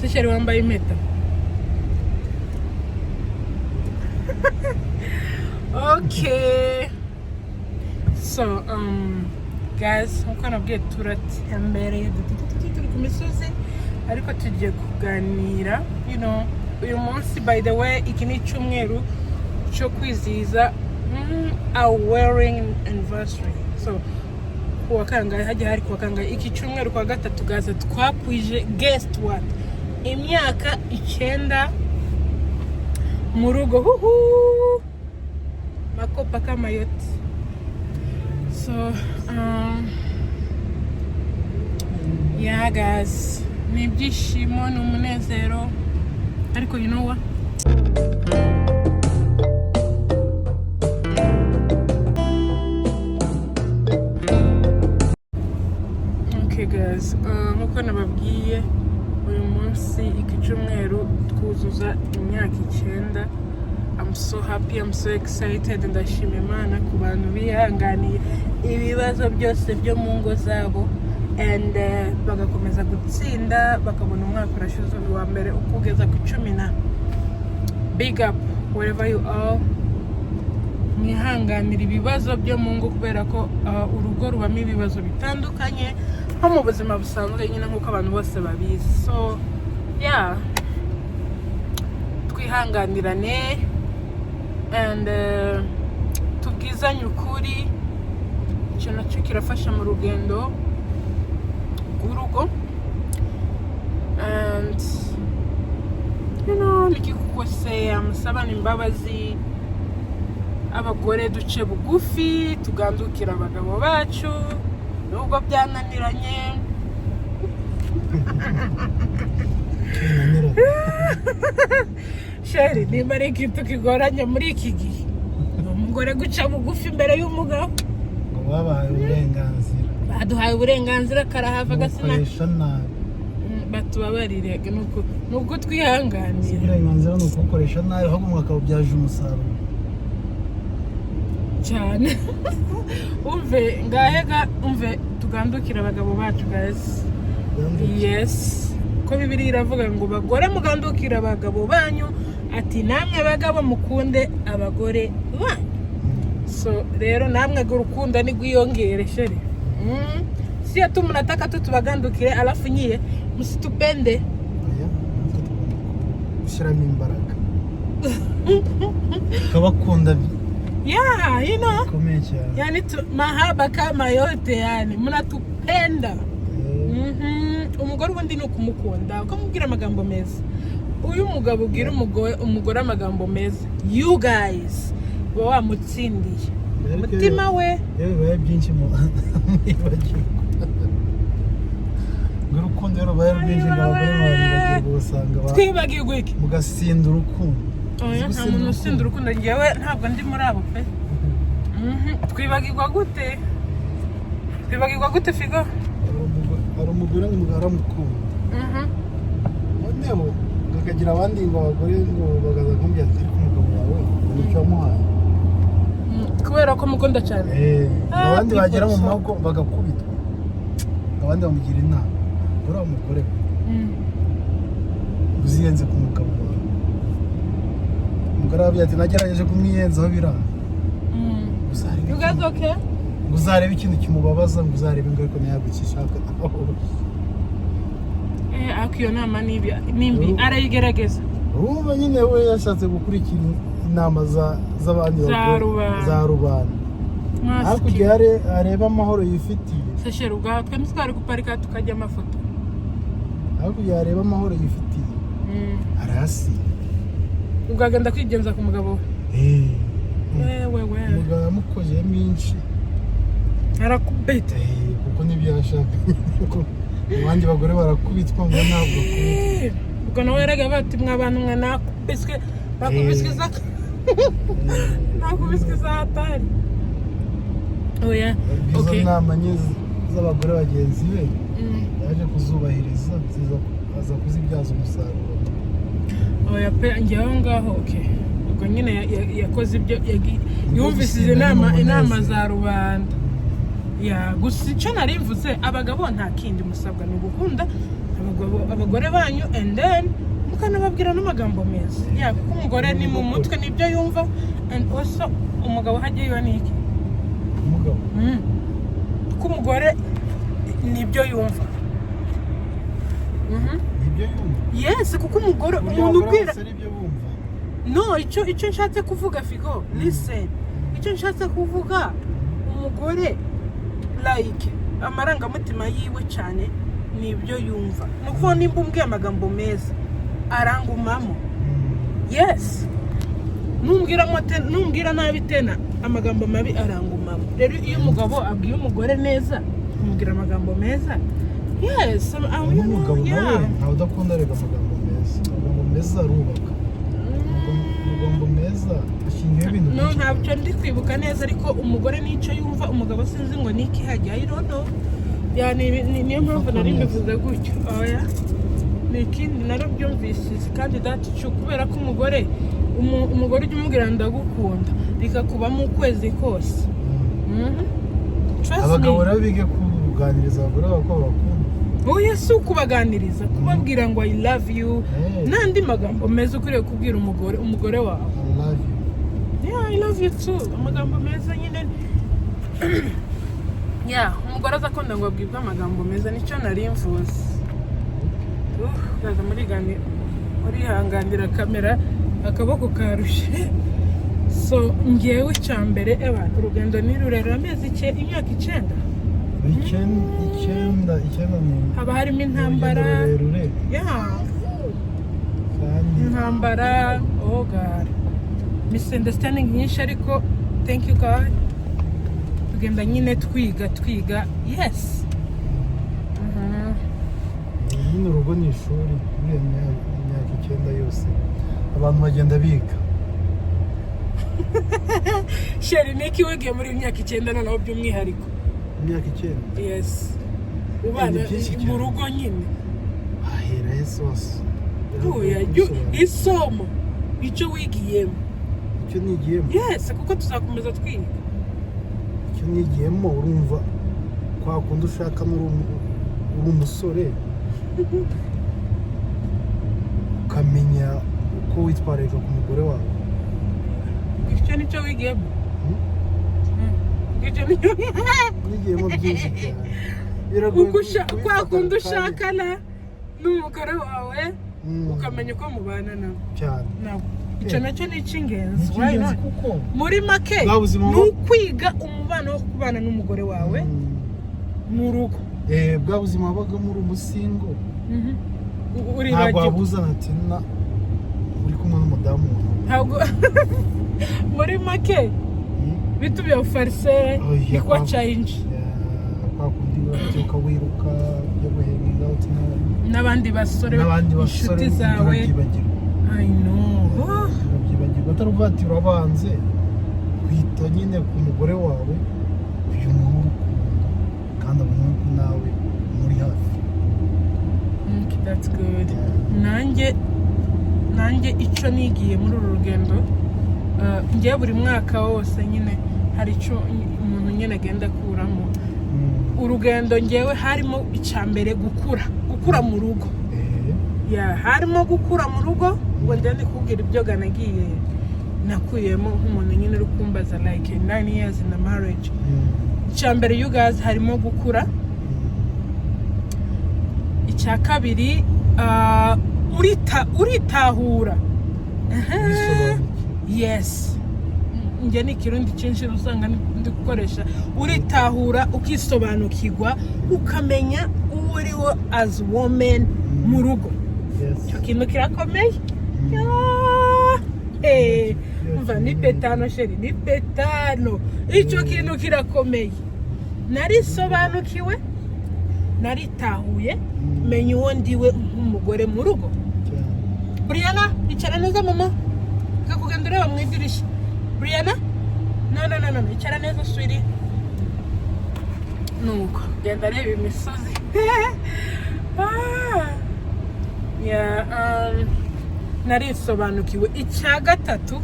Sishari wambaye impeta. Okay. So, guys, uko nabwiye turatembereye turi ku misozi ariko tugiye kuganira, you know, uyu munsi by the way iki ni cyumweru cyo kwizihiza our wedding anniversary. So, kuwa kangahe hajya hari kuwa kangahe iki cyumweru kwa gatatu gaza twakwije guest what? Imyaka 9 mu rugo. Makopa kama yote. So, yeah guys, ni ibyishimo n'umunezero ariko you know what? Okay guys, nkuko nababwiye uyu munsi iki cyumweru twuzuza imyaka 9. I'm so happy, I'm so excited, ndashima Imana ku bantu bihanganiye ibibazo byose byo mu ngo zabo and bagakomeza gutsinda bakabona umwaka urashize wa mbere ukugeza ku 10. Big up wherever you are. Mwihanganira ibibazo byo mu ngo kubera ko urugo rubamo ibibazo bitandukanye nko mu buzima busanzwe nyine nk'uko abantu bose babizi. So yeah, twihanganirane and tubwizanye ukuri, icyo nacyo kirafasha mu rugendo rw'urugo. And you know, nikikukosea musabane imbabazi, abagore duce bugufi tugandukira abagabo bacu nubwo byananiranye. Sheri, nimba ari ikintu kigoranye muri iki gihe umugore guca bugufi imbere y'umugabo ngo babahaye uburenganzira, baduhaye uburenganzira karahava gasina nabi batubabarire nubwo twihanganira. Uburenganzira ni ukukoresha nabi ahubwo mwakabubyaje umusaruro cyane. umve tugandukira abagabo bacu guys. Yes, ko Bibiliya iravuga ngo bagore mugandukira abagabo banyu, ati namwe abagabo mukunde abagore banyu. So rero namwe urukundo ni gwiyongere sheri. Si atu mnataka tu tubagandukire alafu nyie msitupende. Ushyiramo imbaraga kabakunda. Yeah, you know. Komecha. Yani mahaba kama yote yani mnatupenda. Umugore ubundi no kumukunda ukamubwira amagambo meza. Uyu mugabo ubwira umugore amagambo meza, you guys baba wamutsindiye umutima we. Yewe byinshi mu ibagirwa urukundo rero baye byinshi ngabagore bosanga twibagirwa iki mugasinda urukundo. Oya nta muntu usinda urukundo, ngewe ntabwo ndi muri abo pe. Twibagirwa gute figo? Hari umugore n'umugabo aramukunda. Noneho bakagira abandi ngo abagore ngo bagaza kumbwira ati ariko umugabo wawe nicyo wamuhaye kubera ko mukunda cyane. Abandi bagera mu mago bagakubitwa, abandi bamugira inama uri umugore uziyenze ku mugabo wawe. Umugore ababwira ati nagerageje kumwiyenzaho biranga. You guys okay? Uzarebe ikintu kimubabaza, ngo uzarebe ingaruka ntiyagukishaka. Akiyo nama nimbi arayigerageza. Urumva nyine we yashatse gukurikira inama z'abandi za rubanda. Ariko igihe areba amahoro yifitiye. Sesheri ubwaho twe ntitwari guparika tukajya amafoto. Ariko igihe areba amahoro yifitiye arasi ugagenda kwigenza ku mugabo. Wewe umugabo yamukojeho minshi arakubita kuko nibyo yashaka. Abandi bagore barakubitwa ngo ntabwo kubita. Ubwo nawe yaraga bati mwabantu mwe nakubiswe za hatari. Oya okay. Izo nama z'abagore bagenzi be yaje kuzubahiriza aza kuzibyaza umusaruro. Oya pe ngewe ngaho okay. Ubwo nyine yakoze ibyo yumvise inama za rubanda. Ya gusa icyo nari mvuze abagabo nta kindi musabwa ni gukunda abagore banyu and then mukanababwira n'amagambo meza kuko umugore ni mu mutwe nibyo yumva and also umugabo hajyayo niki umugabo ko umugore nibyo yumva nibyo yumva yes kuko umugore umuntu ubwira ibyo bumva no icyo nshatse kuvuga figo listen icyo nshatse kuvuga umugore like amarangamutima yiwe cyane nibyo yumva nuko nimba umbwiye amagambo meza arangumamo yes numbwira nabi tena amagambo mabi arangumamo rero iyo umugabo abwiye umugore neza umubwira amagambo meza yes umugabo nawe ntawe udakunda rega amagambo meza arubaka amagambo meza ashingiye ibintu no ntabyo ndi kwibuka neza ariko umugore n'icyo yumva umugabo sinzi ngo niki hajya I don't know niyo mpamvu nari mbivuze gutyo oya ni ikindi narabyumvise kandi true kubera ko umugore ujya umubwira ndagukunda bikakubamo ukwezi kose abagabo rero bige kuganiriza abagore bako bakunda oya si ukubaganiriza kubabwira ngo I love you n'andi magambo meza ukwiriye kubwira umugore wawe I love you too amagambo meza nyine umugore azakunda ngo abwirwe amagambo meza nicyo nari mvuze urihanganira kamera akaboko karushe so ngewe icyambere urugendo ni rurerure amezi imyaka 9 haba harimo intambara intambara oh god misunderstanding nyinshi ariko thank you God tugenda nyine twiga yes nyine urugo ni ishuri muri imyaka 9 yose abantu bagenda biga sheri niki wigiye muri imyaka 9 noneho by'umwihariko imyaka 9 yes ubana mu rugo nyine ahera yesos isomo icyo wigiyemo icyo nigiyemo yes kuko tuzakomeza twiga icyo nigiyemo urumva kwa kundi ushaka uri umusore ukamenya uko witwararika ku mugore wawe icyo nicyo wigiyemo nigiyemo byinshi cyane kwa kundi ushakana n'umugore wawe ukamenya uko mubana nawe cyane icyo nacyo ni icy'ingenzi muri make ni ukwiga umubano wo kubana n'umugore wawe mu rugo bwa buzima wabaga muri umusingo ntabwo wabuzana ati uri kumwe n'umudamu ntabwo muri make bitubye ufarise ikwa change kwa kundi ubyuka wiruka ujya guhinga n'abandi basore inshuti zawe I know urabyibagirwa atari uvuga ati urabanze kwita nyine ku mugore wawe uyu muha urukundo kandi abona ko nawe muri hafi that's good nanjye icyo nigiye muri uru rugendo ngiye buri mwaka wose nyine hari icyo umuntu nyine agenda akuramo urugendo ngewe harimo icyambere gukura mu rugo harimo gukura mu rugo ngo ndende kubwira ibyo nagiye nakuyemo nk'umuntu nyine uri kumbaza like 9 years in a marriage icyambere you guys harimo gukura icya kabiri uritahura yes njye ni ikirundi cyinshi usanga ndi gukoresha uritahura ukisobanukirwa ukamenya uwo uriwo as woman mu rugo icyo kintu kirakomeye umva ni petano sheri ni petano icyo kintu kirakomeye narisobanukiwe naritahuye menya uwo ndiwe nk'umugore mu rugo Brianna icara neza mama kakugenda ureba mu idirishya Brianna no icara neza sweetie nuko genda reba imisozi narisobanukiwe icya gatatu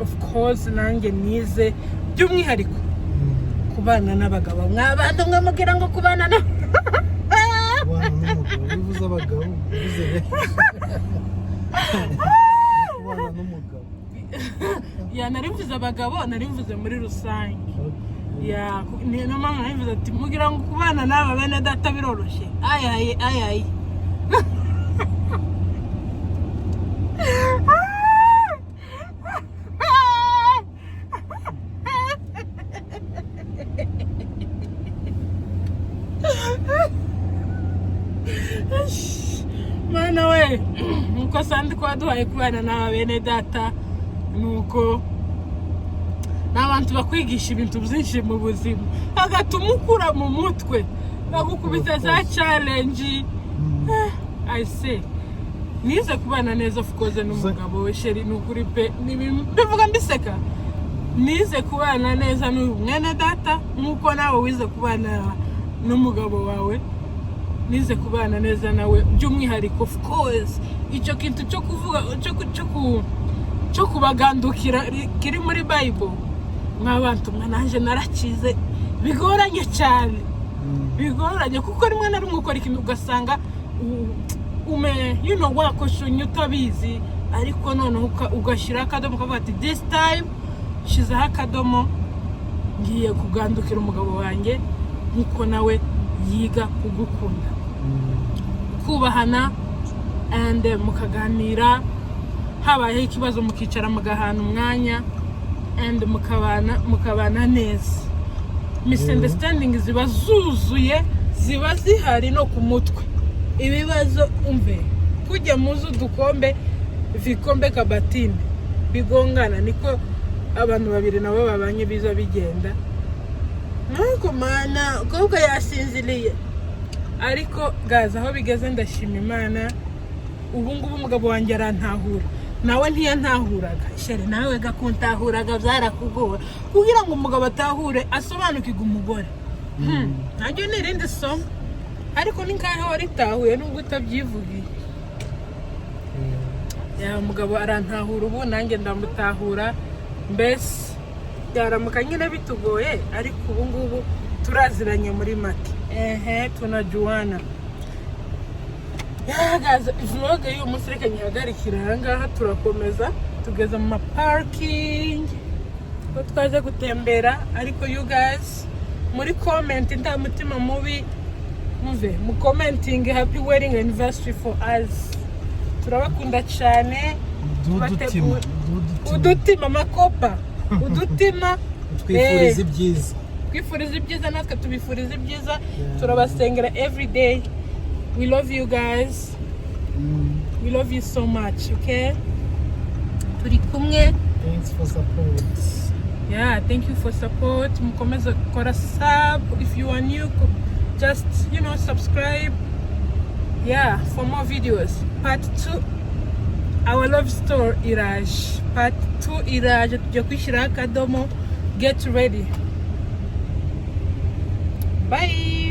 of course nanjye nize by'umwihariko kubana n'abagabo mw'abantu mwamubwira ngo kubana na bivuze kubana n'umugabo ya narivuze abagabo narivuze muri rusange ya niyo mpamvu narivuze ati mugira ngo kubana n'aba bene data biroroshye ayayi mana we nuko sandi kwa duhaye kubana n'aba bene data nuko n'abantu bakwigisha ibintu byinshi mu buzima agatuma ukura mu mutwe bagukubita za challenge I say nize kubana neza of course n'umugabo we sheri n'ukuri pe bivuga mbiseka nize kubana neza n'umwene data nuko nawe wize kubana n'umugabo wawe nize kubana neza nawe by'umwihariko of course icyo kintu cyo kuvuga cyo kubagandukira kiri muri Bible nk'abantu mwananje narakize bigoranye cyane bigoranye kuko rimwe na rimwe ukora ikintu ugasanga wakoshonye utabizi ariko none ugashyira akadomo ukavuga ati this time shizeho akadomo ngiye kugandukira umugabo wanjye nkuko nawe yiga kugukunda kubahana and mukaganira habaye ikibazo mukicara mugahana umwanya and mukabana neza misunderstanding ziba zuzuye ziba zihari no ku mutwe ibibazo umve kujya muzu dukombe vikombe kabatini bigongana niko abantu babiri nabo babanye biza bigenda nuko mana koko yasinziliye ariko gaza aho bigeze ndashima Imana ubu ngubu umugabo wanjye arantahura nawe ntiyantahuraga shere nawe gakuntahuraga byarakugora kugira ngo umugabo atahure asobanukirwe umugore najyo nirinde somo ariko ninkaho waritahuye nubwo utabyivugiye ya umugabo arantahura ubu nanjye ndamutahura mbese byaramuka nyine bitugoye ariko ubu ngubu turaziranye muri make tunajuwana yagaza vlog y'uyu munsi reka nyihagarikira ahangaha turakomeza tugeze mu parking ko twaje gutembera ariko you guys muri comment nta mutima mubi muve mu commenting happy wedding anniversary for us turabakunda cyane udutima amakopa udutima twifuriza ibyiza twifuriza ibyiza natwe tubifuriza ibyiza turabasengera every day. We love you guys. We love you so much, okay? Turi kumwe. Thanks for support. Yeah, thank you for support. Mukomeza kora sub. If you are new, just, subscribe. Yeah, for more videos. Part 2. Our love story, Iraj. Part 2, Iraj. Tujya kwishyira akadomo. Get ready. Bye.